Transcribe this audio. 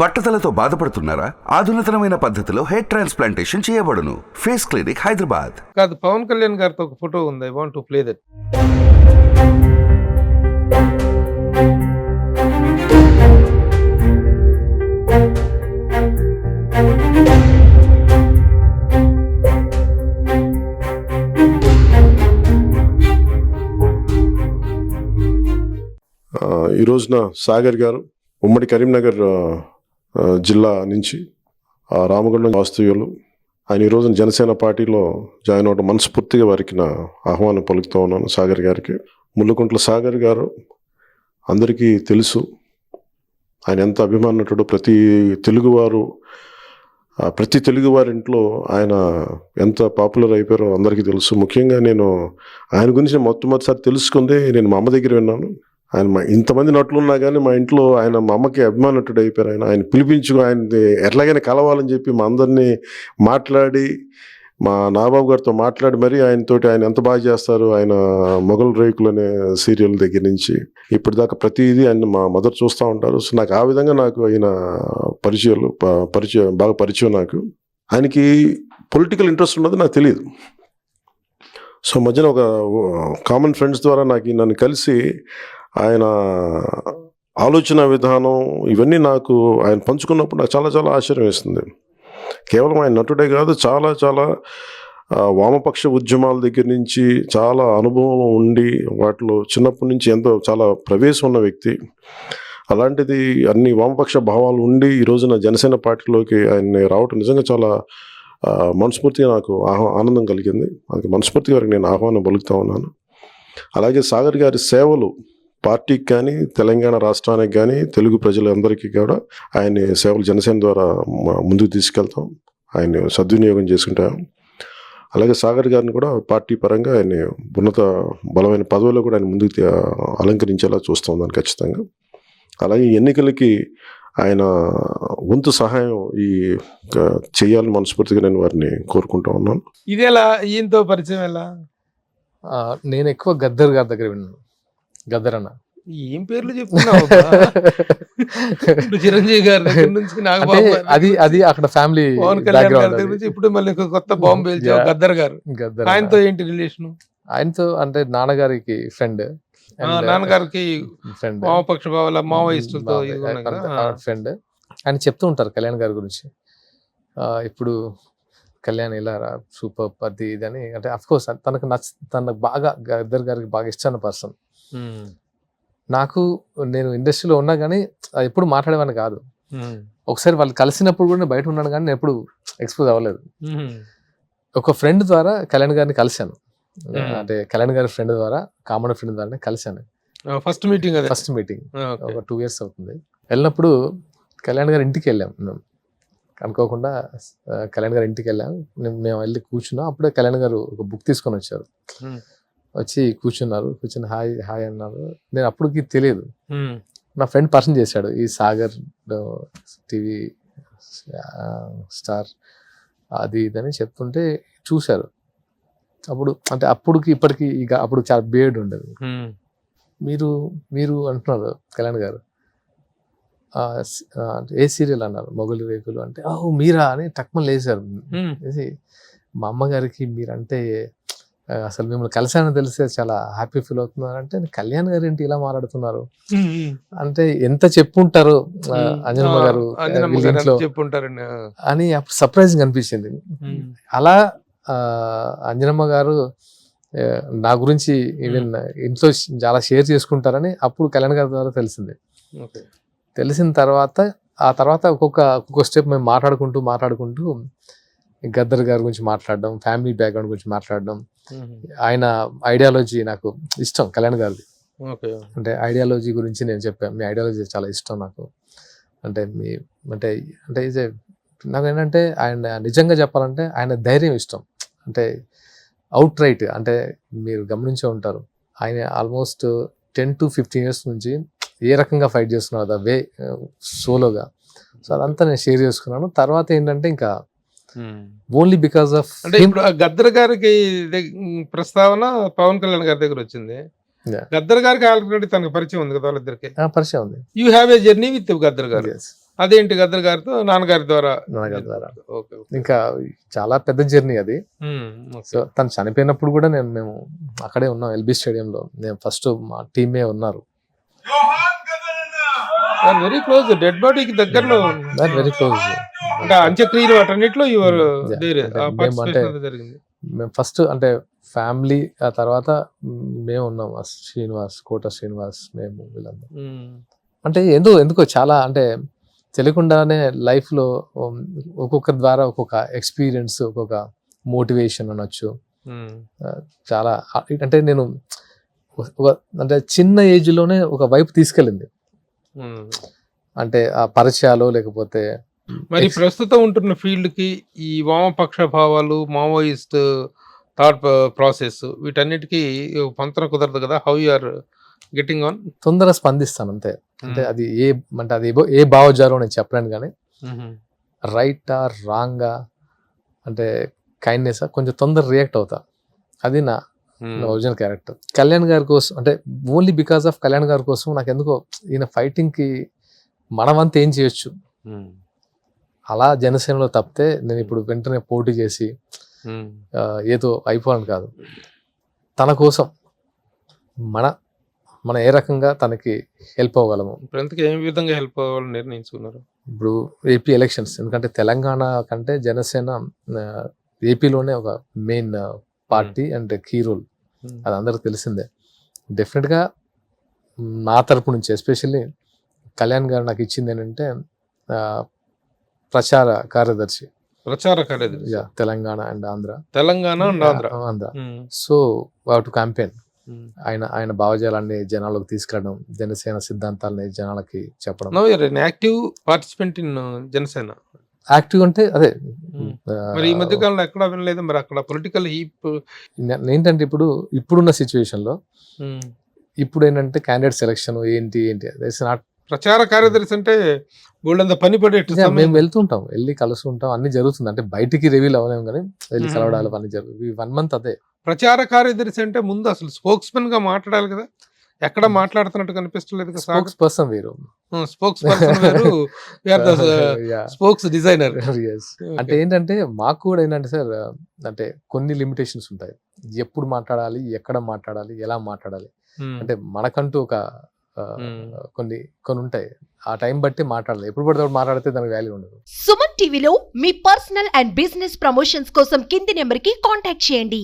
బట్టతలతో బాధపడుతున్నారా? ఆధునితనమైన పద్ధతిలో hair transplantation చేయబడును. Face clinic, Hyderabad. కాదు, పవన్ కళ్యాణ్ గారితో ఒక ఫోటో ఉంది. I want to play that. ఈ రోజున సాగర్ గారు ఉమ్మడి కరీంనగర్ జిల్లా నుంచి రామగుండం వాస్తవ్యులు. ఆయన ఈ రోజున జనసేన పార్టీలో జాయిన్ అవ్వడం మనస్ఫూర్తిగా వారికి నా ఆహ్వానం పలుకుతూ ఉన్నాను. సాగర్ గారికి, ముళ్ళకుంట్ల సాగర్ గారు అందరికీ తెలుసు. ఆయన ఎంత అభిమానటుడు. ప్రతి తెలుగువారి ఇంట్లో ఆయన ఎంత పాపులర్ అయిపోయారో అందరికీ తెలుసు. ముఖ్యంగా నేను ఆయన గురించి మొట్టమొదటిసారి తెలుసుకుందే నేను మా అమ్మ దగ్గర విన్నాను. ఆయన ఇంతమంది నటులు ఉన్నా కానీ మా ఇంట్లో ఆయన మా అమ్మకి అభిమానటుడు అయిపోయారు. ఆయన పిలిపించుకుని ఆయన ఎట్లాగైనా కలవాలని చెప్పి మా అందరినీ మాట్లాడి, మా నాబాబు గారితో మాట్లాడి మరీ ఆయనతోటి ఆయన ఎంత బాగా చేస్తారు, ఆయన మొగల్ రేకులు అనే సీరియల్ దగ్గర నుంచి ఇప్పటిదాకా ప్రతిదీ ఆయన మా మదర్ చూస్తూ ఉంటారు. సో నాకు ఆ విధంగా నాకు ఆయన బాగా పరిచయం. నాకు ఆయనకి పొలిటికల్ ఇంట్రెస్ట్ ఉన్నది నాకు తెలియదు. సో మధ్యన ఒక కామన్ ఫ్రెండ్స్ ద్వారా నన్ను కలిసి ఆయన ఆలోచన విధానం ఇవన్నీ నాకు ఆయన పంచుకున్నప్పుడు నాకు చాలా చాలా ఆశ్చర్యం వేస్తుంది. కేవలం ఆయన నటుడే కాదు, చాలా చాలా వామపక్ష ఉద్యమాల దగ్గర నుంచి చాలా అనుభవం ఉండి వాటిలో చిన్నప్పటి నుంచి చాలా ప్రవేశం ఉన్న వ్యక్తి. అలాంటిది అన్ని వామపక్ష భావాలు ఉండి ఈ రోజున జనసేన పార్టీలోకి ఆయన రావటం నిజంగా చాలా మనస్ఫూర్తిగా నాకు ఆనందం కలిగింది. అందుకే మనస్ఫూర్తిగా వారికి నేను ఆహ్వానం పలుకుతూ ఉన్నాను. అలాగే సాగర్ గారి సేవలు పార్టీకి కానీ, తెలంగాణ రాష్ట్రానికి కానీ, తెలుగు ప్రజలందరికీ కూడా ఆయన సేవలు జనసేన ద్వారా ముందుకు తీసుకెళ్తాం. ఆయన సద్వినియోగం చేసుకుంటాం. అలాగే సాగర్ గారిని కూడా పార్టీ పరంగా ఆయన ఉన్నత బలమైన పదవిలో కూడా ఆయన ముందుకు అలంకరించేలా చూస్తాం దాన్ని ఖచ్చితంగా. అలాగే ఎన్నికలకి ఆయన వంతు సహాయం చేయాలని మనస్ఫూర్తిగా నేను వారిని కోరుకుంటా ఉన్నాను. ఇదేలా ఈయనతో పరిచయం ఎలా? నేను ఎక్కువ గద్దర్ గారి దగ్గర విన్నాను. గద్దర్ అన్న ఏం పేర్లు చెప్తున్నావు? చిరంజీవి గారి దగ్గర నుంచి నాగబాబు అది అక్కడ ఫ్యామిలీ పవన్ కళ్యాణ్ గారి దగ్గర నుంచి ఇప్పుడు మళ్ళీ కొత్త బాంబు పేల్చావు. గద్దర్ గారు, ఆయనతో ఏంటి రిలేషన్? ఆయనతో అంటే నాన్నగారికి ఫ్రెండ్, నాన్నగారికి వామపక్ష భావాల మావోయిస్టులతో ఫ్రెండ్. ఆయన చెప్తూ ఉంటారు కళ్యాణ్ గారి గురించి. ఇప్పుడు కళ్యాణ్ ఇలా సూపర్ అది ఇదని. అంటే అఫ్ కోర్స్ తనకు బాగా గద్దర్ గారికి బాగా ఇష్టమైన పర్సన్. నేను ఇండస్ట్రీలో ఉన్నా కానీ ఎప్పుడు మాట్లాడేవాడిని కాదు. ఒకసారి వాళ్ళు కలిసినప్పుడు కూడా బయట ఉన్నాను కానీ నేను ఎప్పుడు ఎక్స్పోజ్ అవ్వలేదు. ఒక ఫ్రెండ్ ద్వారా కళ్యాణ్ గారిని కలిశాను. అంటే కళ్యాణ్ గారి ఫ్రెండ్ ద్వారా, కామన్ ఫ్రెండ్ ద్వారా కలిశాను. ఫస్ట్ మీటింగ్ ఒక 2 years అవుతుంది. వెళ్ళినప్పుడు కళ్యాణ్ గారి ఇంటికి వెళ్ళాం. మేము అనుకోకుండా కళ్యాణ్ గారి ఇంటికి వెళ్ళాం. మేము వెళ్ళి కూర్చున్నాం. అప్పుడే కళ్యాణ్ గారు ఒక బుక్ తీసుకొని వచ్చారు. వచ్చి కూర్చుని హాయ్ అన్నారు. నేను అప్పటికి తెలియదు. నా ఫ్రెండ్ పర్సన్ చేశాడు, ఈ సాగర్ టీవీ స్టార్ అది ఇదని చెప్తుంటే చూశారు. అప్పుడుకి ఇప్పటికి అప్పుడు చాలా బేర్డ్ ఉండదు. మీరు అంటున్నారు కళ్యాణ్ గారు ఏ సీరియల్ అన్నారు, మొగలి రేకులు అంటే మీరా అని టక్మని లేచారు. మా అమ్మగారికి మీరంటే అసలు మిమ్మల్ని కలిసానని తెలిస్తే చాలా హ్యాపీ ఫీల్ అవుతున్నారు. అంటే కళ్యాణ్ గారు ఏంటి ఇలా మాట్లాడుతున్నారు అంటే ఎంత చెప్పుంటారు అంజనమ్మ గారు అని అప్పుడు సర్ప్రైజింగ్ అనిపించింది. అలా అంజనమ్మ గారు నా గురించి ఈవెన్ ఇంట్లో చాలా షేర్ చేసుకుంటారని అప్పుడు కళ్యాణ్ గారి ద్వారా తెలిసింది. తెలిసిన తర్వాత ఒక్కొక్క స్టెప్ మేము మాట్లాడుకుంటూ గద్దర్ గారి గురించి మాట్లాడడం, ఫ్యామిలీ బ్యాక్గ్రౌండ్ గురించి మాట్లాడడం. ఆయన ఐడియాలజీ నాకు ఇష్టం కళ్యాణ్ గారిది. అంటే ఐడియాలజీ గురించి నేను చెప్పాను, మీ ఐడియాలజీ చాలా ఇష్టం నాకు. అంటే నాకు ఏంటంటే ఆయన నిజంగా చెప్పాలంటే ఆయన ధైర్యం ఇష్టం. అంటే అవుట్ రైట్ అంటే మీరు గమనించే ఉంటారు, ఆయన ఆల్మోస్ట్ 10 to 15 years నుంచి ఏ రకంగా ఫైట్ చేస్తున్నారు అవే సోలోగా. సో అదంతా నేను షేర్ చేసుకున్నాను. తర్వాత ఏంటంటే ఇంకా ఓన్లీ బికాస్ ఆఫ్ అంటే ఇప్పుడు గద్దర్ గారికి ప్రస్తావన పవన్ కళ్యాణ్ గారి దగ్గర వచ్చింది. గద్దర్ గారికి ఆల్రెడీ తనకు పరిచయం ఉంది కదా, వాళ్ళిద్దరికి పరిచయం ఉంది. You have a journey with Gaddar గారు. అదేంటి గద్దర్ గారితో నాన్నగారి ద్వారా? నాన్నగారి ద్వారా. ఓకే. ఇంకా చాలా పెద్ద జర్నీ అది. సో తను చనిపోయినప్పుడు కూడా మేము అక్కడే ఉన్నాం ఎల్బీ స్టేడియంలో. నేను ఫస్ట్ మా టీమే ఉన్నారు. వెరీ క్లోజ్, డెడ్ బాడీకి దగ్గరలో, వెరీ క్లోజ్. అంటే అంత్యక్రియలు వాటన్నిటిలో యువర్ మేము అంటే జరిగింది. మేము ఫస్ట్ అంటే ఫ్యామిలీ, ఆ తర్వాత మేము ఉన్నాం. శ్రీనివాస్, కోట శ్రీనివాస్, మేము వీళ్ళందరూ. అంటే ఎందుకో చాలా అంటే తెలియకుండానే లైఫ్లో ఒక్కొక్కరి ద్వారా ఒక్కొక్క ఎక్స్పీరియన్స్, ఒక్కొక్క మోటివేషన్ అనొచ్చు. చాలా అంటే నేను అంటే చిన్న ఏజ్లోనే ఒక వైపు తీసుకెళ్ళింది. అంటే ఆ పరిచయాలు లేకపోతే మరి ప్రస్తుతం ఉంటున్న ఫీల్డ్ కి ఈ వామపక్ష భావాలు, మావోయిస్ట్ థాట్ ప్రాసెస్, వీటన్నిటికీ పొంతన కుదరదు కదా. How are you getting on? తొందరగా స్పందిస్తాను అంతే. అంటే అది అంటే అది ఏ భావజాలం నేను చెప్పలేను, కానీ రైటా రాంగా అంటే కైండ్నెస్ కొంచెం తొందర రియాక్ట్ అవుతా. అది నా ఒరిజినల్ క్యారెక్టర్. కళ్యాణ్ గారి కోసం అంటే ఓన్లీ బికాస్ ఆఫ్ కళ్యాణ్ గారి కోసం నాకు ఎందుకో ఈయన ఫైటింగ్కి మనమంతా ఏం చేయొచ్చు అలా జనసేనలో తప్పితే నేను ఇప్పుడు వెంటనే పోటీ చేసి ఏదో అయిపోవాలని కాదు. తన కోసం మన ఏ రకంగా తనకి హెల్ప్ అవ్వగలము. ఇప్పుడు ఏ విధంగా హెల్ప్ అవ్వాలని నిర్ణయించుకున్నారు? ఇప్పుడు ఏపీ ఎలక్షన్స్, ఎందుకంటే తెలంగాణ కంటే జనసేన ఏపీలోనే ఒక main party and key role, అది అందరికి తెలిసిందే. డెఫినెట్గా నా తరపు నుంచి ఎస్పెషల్లీ కళ్యాణ్ గారు నాకు ఇచ్చింది ఏంటంటే ప్రచార కార్యదర్శి. Telangana and Andhra. Andhra. So to campaign ఆయన భావజాలాన్ని జనాలకు తీసుకెళ్ళడం, జనసేన సిద్ధాంతాలని జనాలకి చెప్పడం. Active participant in Janasena. Active అంటే అదే మరి ఈ మధ్య కాలంలో ఎక్కడ వినలేదు. మరి అక్కడ పొలిటికల్ హీప్ ఏంటంటే ఇప్పుడున్న సిచ్యువేషన్ లో ఇప్పుడు ఏంటంటే క్యాండిడేట్ సెలక్షన్ ఏంటి నాట్ ప్రచార కార్యదర్శి అంటే బోల్డంత పని పడేట్టు. మేము వెళ్తుంటాం, వెళ్ళి కలుస్తుంటాం, అన్ని జరుగుతుంది. అంటే బయటికి రివీల్ అవ్వలేము, కానీ వెళ్ళి కలవడాలు పని జరుగుతుంది. 1 month అదే. ప్రచార కార్యదర్శి అంటే ముందు అసలు స్పోక్స్ మెన్ గా మాట్లాడాలి కదా. ఎక్కడ మాట్లాడుతున్నట్టు కనిపిస్తలేదు కదా. స్పోక్స్ పర్సన్ వేరు, స్పోక్స్ పర్సన్ వేరు, స్పోక్స్ డిజైనర్. అంటే ఏంటంటే మాకు కూడా ఏంటంటే సార్, అంటే కొన్ని లిమిటేషన్స్ ఉంటాయి. ఎప్పుడు మాట్లాడాలి, ఎక్కడ మాట్లాడాలి, ఎలా మాట్లాడాలి, అంటే మనకంటూ ఒక కొన్ని ఉంటాయి. ఆ టైం బట్టి మాట్లాడాలి. ఎప్పుడు పడితే మాట్లాడితే దానికి వాల్యూ ఉండదు. సుమన్ టీవీలో మీ పర్సనల్ అండ్ బిజినెస్ ప్రమోషన్స్ కోసం కింది నెంబర్ కి కాంటాక్ట్ చేయండి.